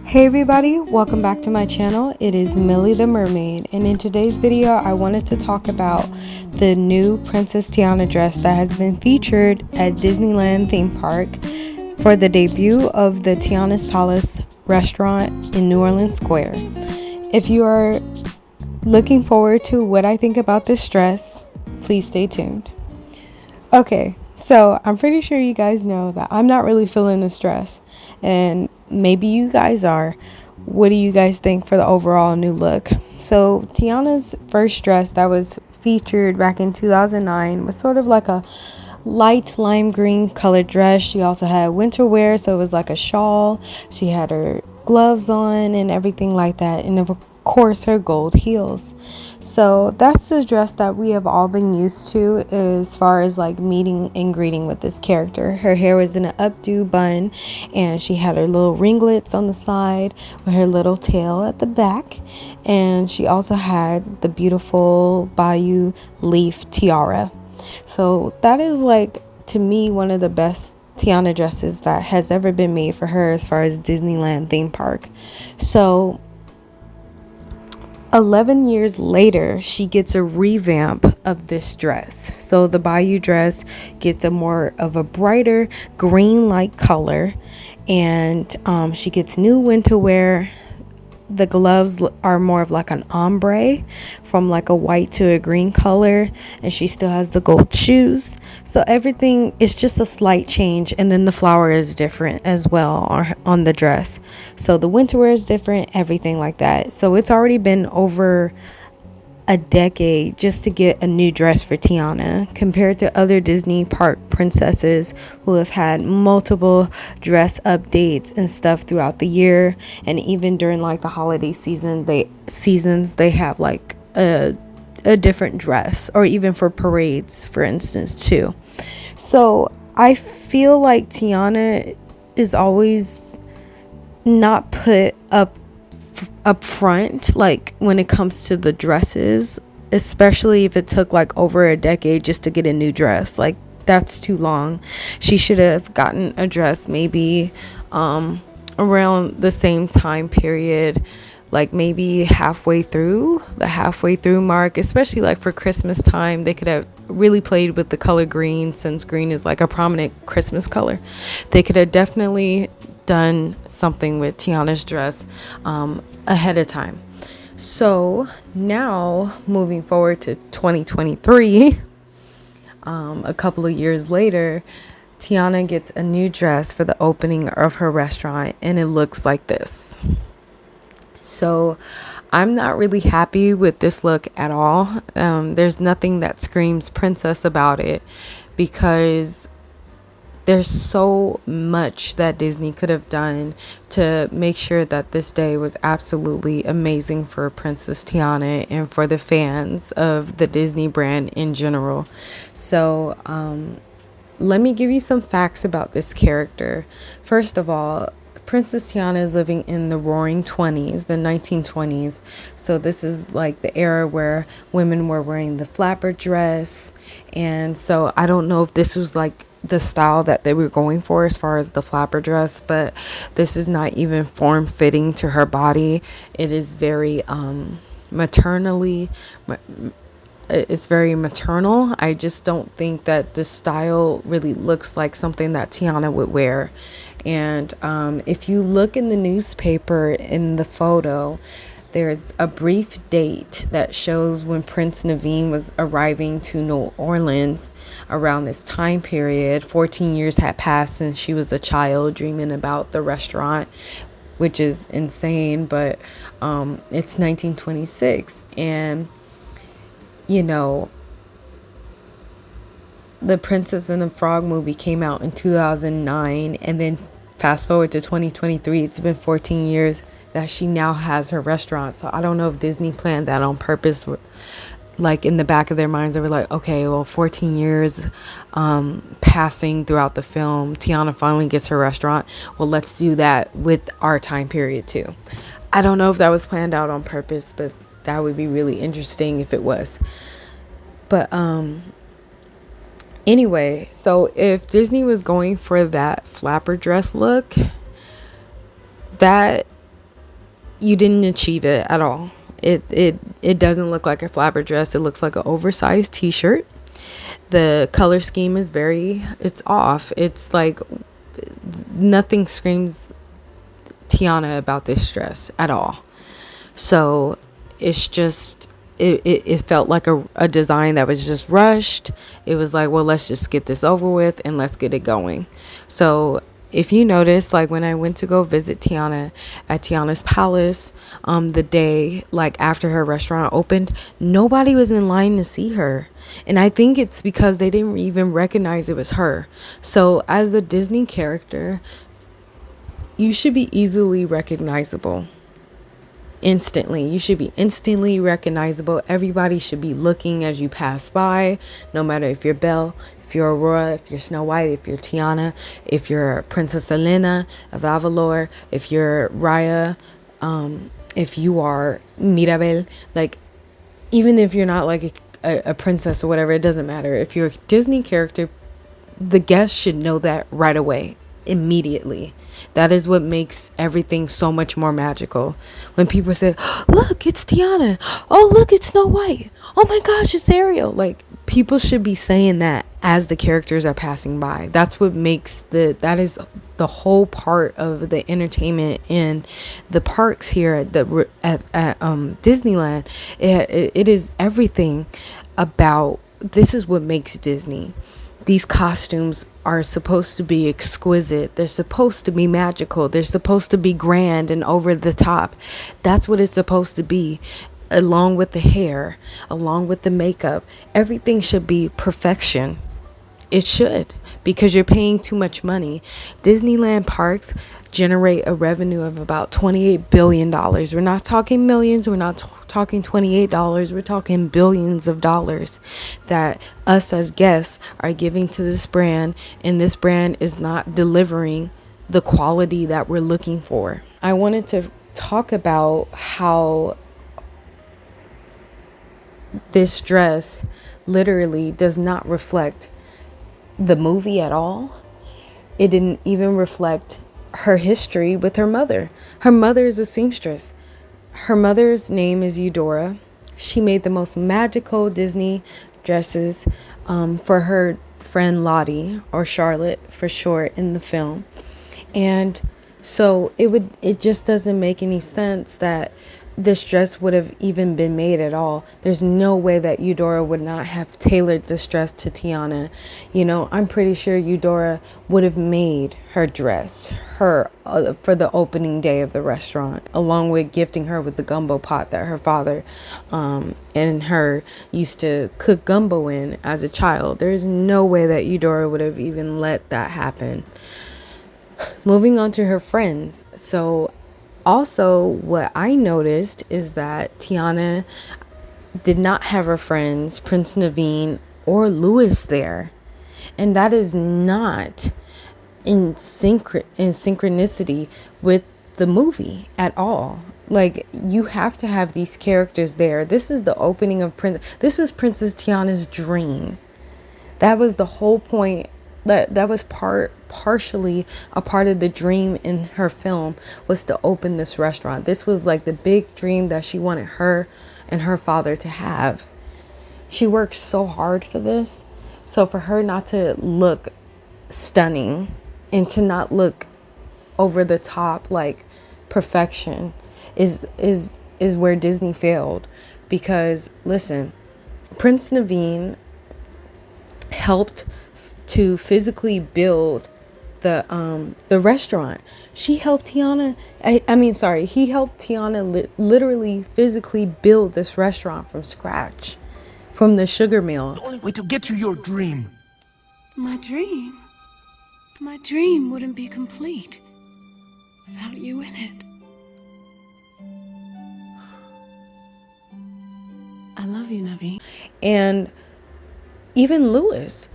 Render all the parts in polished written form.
Hey everybody, welcome back to my channel. It is Millie the Mermaid, and in today's video I wanted to talk about the new Princess Tiana dress that has been featured at Disneyland theme park for the debut of the Tiana's Palace restaurant in New Orleans Square. If you are looking forward to what I think about this dress, please stay tuned. Okay, so I'm pretty sure you guys know that I'm not really feeling this dress, and maybe you guys are. What do you guys think for the overall new look? So Tiana's first dress that was featured back in 2009 was sort of like a light lime green colored dress. She also had winter wear, so it was like a shawl. She had her gloves on and everything like that, and of course her gold heels. So that's the dress that we have all been used to as far as like meeting and greeting with this character. Her hair was in an updo bun, and she had her little ringlets on the side with her little tail at the back, and she also had the beautiful bayou leaf tiara. So that is, like, to me, one of the best Tiana dresses that has ever been made for her as far as Disneyland theme park. So 11 years later, she gets a revamp of this dress. So the Bayou dress gets a more of a brighter green-like color, and she gets new winter wear. The gloves are more of like an ombre from like a white to a green color, and she still has the gold shoes. So everything is just a slight change, and then the flower is different as well on the dress. So the winter wear is different, everything like that. So it's already been over a decade just to get a new dress for Tiana, compared to other Disney park princesses who have had multiple dress updates and stuff throughout the year, and even during like the holiday seasons they have like a different dress, or even for parades, for instance, too. So I feel like Tiana is always not put up front, like when it comes to the dresses, especially if it took like over a decade just to get a new dress. Like, that's too long. She should have gotten a dress maybe around the same time period, like maybe halfway through mark, especially like for Christmas time. They could have really played with the color green, since green is like a prominent Christmas color. They could have definitely done something with Tiana's dress ahead of time. So now, moving forward to 2023, a couple of years later, Tiana gets a new dress for the opening of her restaurant, and it looks like this. So I'm not really happy with this look at all. There's nothing that screams princess about it, because there's so much that Disney could have done to make sure that this day was absolutely amazing for Princess Tiana and for the fans of the Disney brand in general. So let me give you some facts about this character. First of all, Princess Tiana is living in the roaring 20s, the 1920s. So this is like the era where women were wearing the flapper dress. And so I don't know if this was like the style that they were going for as far as the flapper dress, but this is not even form fitting to her body. It is very it's very maternal. I just don't think that this style really looks like something that Tiana would wear. And if you look in the newspaper in the photo, there's a brief date that shows when Prince Naveen was arriving to New Orleans around this time period. 14 years had passed since she was a child dreaming about the restaurant, which is insane, but it's 1926, and you know, the Princess and the Frog movie came out in 2009, and then fast forward to 2023, it's been 14 years that she now has her restaurant. So I don't know if Disney planned that on purpose, like in the back of their minds. They were like, okay, well, 14 years passing throughout the film, Tiana finally gets her restaurant, well, let's do that with our time period too. I don't know if that was planned out on purpose, but that would be really interesting if it was. But anyway, so if Disney was going for that flapper dress look, that you didn't achieve it at all. It doesn't look like a flapper dress. It looks like an oversized t-shirt. The color scheme is it's off. It's like nothing screams Tiana about this dress at all. So it's just it felt like a design that was just rushed. It was like, well, let's just get this over with and let's get it going. So if you notice, like when I went to go visit Tiana at Tiana's Palace, the day like after her restaurant opened, nobody was in line to see her. And I think it's because they didn't even recognize it was her. So as a Disney character, you should be easily recognizable. Instantly, you should be instantly recognizable. Everybody should be looking as you pass by, no matter if you're Belle, if you're Aurora, if you're Snow White, if you're Tiana, if you're Princess Elena of Avalor, if you're Raya, if you are Mirabel. Like, even if you're not like a princess or whatever, it doesn't matter. If you're a Disney character, the guests should know that right away, immediately. That is what makes everything so much more magical. When people say, look, it's Tiana. Oh, look, it's Snow White. Oh my gosh, it's Ariel. Like, people should be saying that as the characters are passing by. That's what makes that is the whole part of the entertainment in the parks here at Disneyland. It is everything about, this is what makes Disney. These costumes are supposed to be exquisite. They're supposed to be magical. They're supposed to be grand and over the top. That's what it's supposed to be. Along with the hair, along with the makeup, everything should be perfection. It should, because you're paying too much money. Disneyland parks generate a revenue of about $28 billion. We're not talking millions. We're not talking $28. We're talking billions of dollars that us as guests are giving to this brand, and this brand is not delivering the quality that we're looking for. I wanted to talk about how this dress literally does not reflect the movie at all. It didn't even reflect her history with her mother. Her mother is a seamstress. Her mother's name is Eudora. She made the most magical Disney dresses for her friend Lottie, or Charlotte for short, in the film. And so it just doesn't make any sense that this dress would have even been made at all. There's no way that Eudora would not have tailored this dress to Tiana. You know, I'm pretty sure Eudora would have made her dress for the opening day of the restaurant, along with gifting her with the gumbo pot that her father and her used to cook gumbo in as a child. There's no way that Eudora would have even let that happen. Moving on to her friends. So also, what I noticed is that Tiana did not have her friends, Prince Naveen or Louis, there. And that is not in synchronicity with the movie at all. Like, you have to have these characters there. This is the opening of this was Princess Tiana's dream. That was the whole point. That was partially a part of the dream in her film, was to open this restaurant. This was like the big dream that she wanted her and her father to have. She worked so hard for this. So for her not to look stunning and to not look over the top like perfection is where Disney failed. Because listen, Prince Naveen helped to physically build the restaurant. He helped Tiana literally physically build this restaurant from scratch, from the sugar mill. The only way to get to your dream. My dream wouldn't be complete without you in it. I love you, Navi. And even Louis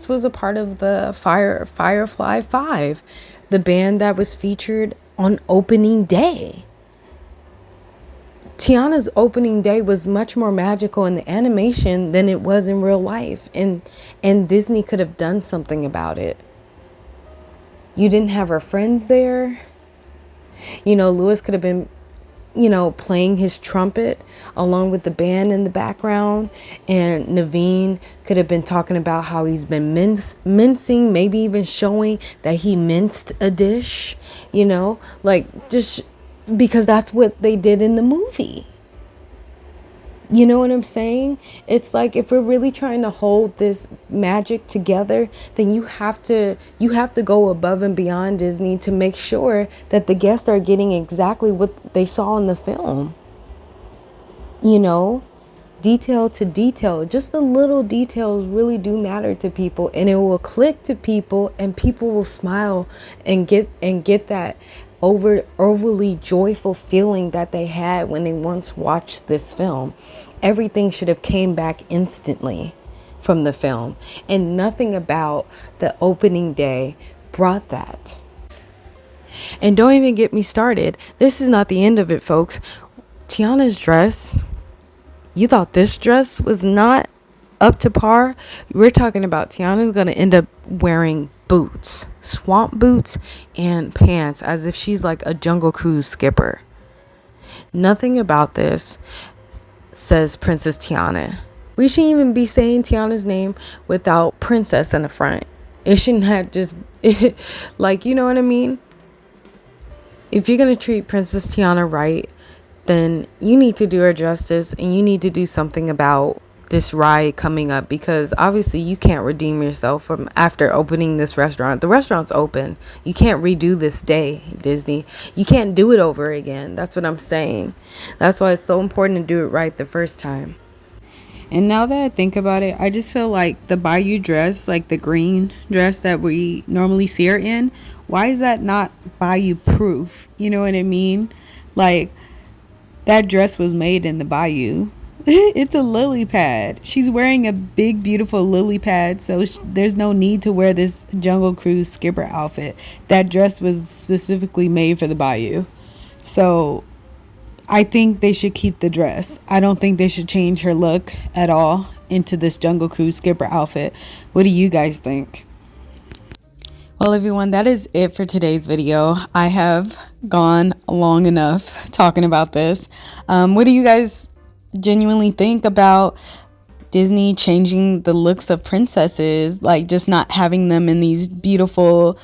was a part of the Firefly 5, the band that was featured on opening day. Tiana's opening day was much more magical in the animation than it was in real life. And Disney could have done something about it. You didn't have her friends there. You know, Louis could have been you know, playing his trumpet along with the band in the background. And Naveen could have been talking about how he's been mincing, maybe even showing that he minced a dish, you know, like just because that's what they did in the movie. You know what I'm saying? It's like if we're really trying to hold this magic together, then you have to go above and beyond Disney to make sure that the guests are getting exactly what they saw in the film. You know, detail to detail. Just the little details really do matter to people, and it will click to people, and people will smile and get that overly joyful feeling that they had when they once watched this film. Everything should have came back instantly from the film, and nothing about the opening day brought that. And don't even get me started. This is not the end of it, folks. Tiana's dress, you thought this dress was not up to par? We're talking about Tiana's gonna end up wearing boots, swamp boots and pants, as if she's like a Jungle Cruise skipper. Nothing about this says Princess Tiana. We shouldn't even be saying Tiana's name without princess in the front. It shouldn't have just like, you know what I mean? If you're gonna treat Princess Tiana right, then you need to do her justice, and you need to do something about this ride coming up, because obviously you can't redeem yourself from after opening this restaurant. The restaurant's open. You can't redo this day, Disney. You can't do it over again. That's what I'm saying. That's why it's so important to do it right the first time. And now that I think about it, I just feel like the Bayou dress, like the green dress that we normally see her in, why is that not Bayou proof? You know what I mean? Like, that dress was made in the Bayou. It's a lily pad. She's wearing a big, beautiful lily pad, so there's no need to wear this Jungle Cruise skipper outfit. That dress was specifically made for the Bayou. So I think they should keep the dress. I don't think they should change her look at all into this Jungle Cruise skipper outfit. What do you guys think? Well, everyone, that is it for today's video. I have gone long enough talking about this. What do you guys genuinely think about Disney changing the looks of princesses, like just not having them in these beautiful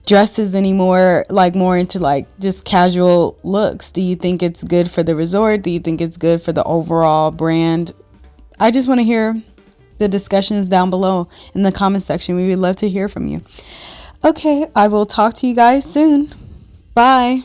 dresses anymore, like more into like just casual looks? Do you think it's good for the resort? Do you think it's good for the overall brand? I just want to hear the discussions down below in the comment section. We would love to hear from you. Okay, I will talk to you guys soon. Bye.